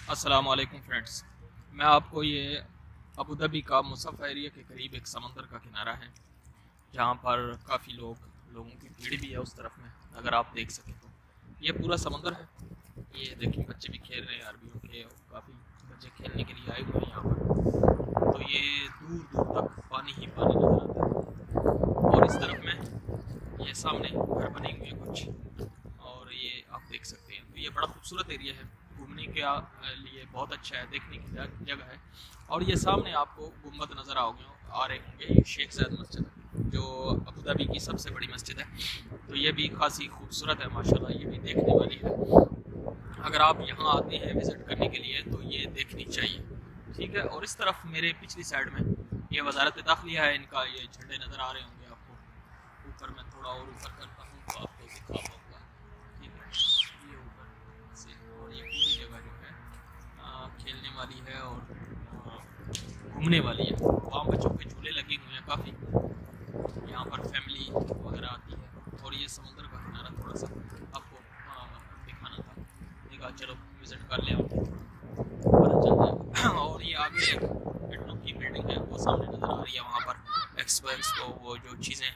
अस्सलाम वालेकुम फ्रेंड्स। मैं आपको ये अबू धाबी का मुसफ़्फ़ा एरिया के करीब एक समंदर का किनारा है जहाँ पर काफ़ी लोगों की भीड़ भी है उस तरफ में। अगर आप देख सकें तो ये पूरा समंदर है। ये देखिए बच्चे भी खेल रहे हैं अरबियों के, काफ़ी बच्चे खेलने के लिए आए हुए हैं यहाँ पर। तो ये दूर दूर तक पानी ही पानी नज़र आता है और इस तरफ में ये सामने घर बने हुए हैं कुछ, और ये आप देख सकते हैं। तो ये बड़ा खूबसूरत एरिया है, घूमने के लिए बहुत अच्छा है, देखने की जगह है। और ये सामने आपको गुम्बद नज़र आ रहे होंगे, ये शेख ज़ायद मस्जिद है जो अबू धाबी की सबसे बड़ी मस्जिद है। तो ये भी खासी खूबसूरत है माशाल्लाह, ये भी देखने वाली है। अगर आप यहाँ आते हैं विज़िट करने के लिए तो ये देखनी चाहिए, ठीक है। और इस तरफ मेरे पिछली साइड में ये वजारत दाखिलिया है, इनका ये झंडे नज़र आ रहे होंगे आपको। ऊपर मैं थोड़ा और ऊपर करता हूँ तो आपको दिखा पाऊँगा, ठीक है। ये ऊपर से, और ये पूरी जगह जो है खेलने वाली है और घूमने वाली है। वहाँ बच्चों के झूले लगे हुए हैं काफ़ी, यहाँ पर फैमिली वगैरह आती है। और ये समुद्र का किनारा थोड़ा सा आपको दिखाना था, देखा चलो विज़िट कर ले आपको, पता चल जाएगा। और ये आगे एक मेट्रो की बिल्डिंग है वो सामने नज़र आ रही है। वहाँ पर एक्सपो वो जो चीज़ें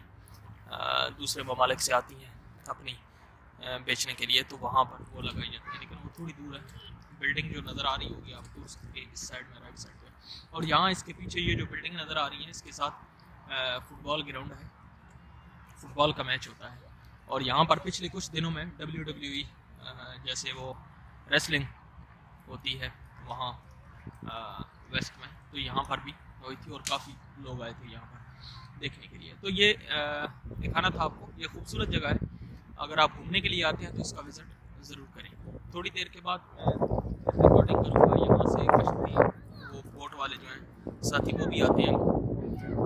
दूसरे ममालिक से आती हैं अपनी बेचने के लिए, तो वहाँ पर वो लगाई जाती है, लेकिन वो थोड़ी दूर है। बिल्डिंग जो नज़र आ रही होगी आपको उसके इस साइड में, राइट साइड पे। और यहाँ इसके पीछे ये जो बिल्डिंग नज़र आ रही है इसके साथ फुटबॉल ग्राउंड है, फुटबॉल का मैच होता है। और यहाँ पर पिछले कुछ दिनों में WWE जैसे वो रेसलिंग होती है वहाँ वेस्ट में, तो यहाँ पर भी हुई थी और काफ़ी लोग आए थे यहाँ पर देखने के लिए। तो ये दिखाना था आपको, ये खूबसूरत जगह है। अगर आप घूमने के लिए आते हैं तो इसका विज़िट ज़रूर करें। थोड़ी देर के बाद मैं रिकॉर्डिंग करूँगा यहाँ से कश्ती, वो बोट वाले जो हैं साथी वो भी आते हैं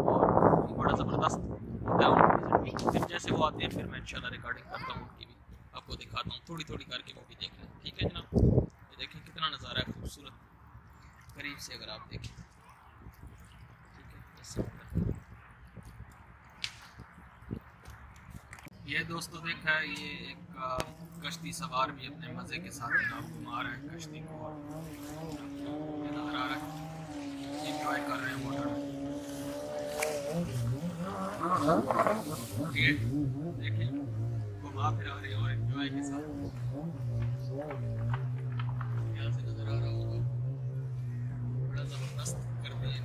और बड़ा ज़बरदस्त होता है उनका विज़िट भी। फिर जैसे वो आते हैं फिर मैं इंशाल्लाह रिकॉर्डिंग करता हूँ, उनकी भी आपको दिखाता हूँ, थोड़ी थोड़ी करके वो भी देख लें, ठीक है जनाब। ये देखें कितना नज़ारा है खूबसूरत, करीब से अगर आप देखें, ठीक है। ये दोस्तों देखा है, ये एक कश्ती सवार भी अपने मज़े के साथ जनाब घुमा रहा है कश्ती को, ये नज़र आ रहा है, इंजॉय कर रहे हैं वाटर में। ये देखिए घुमा फिरा रहे हैं और इंजॉय के साथ, यहाँ से नज़र आ रहा होगा, बड़ा ज़बरदस्त करते हैं।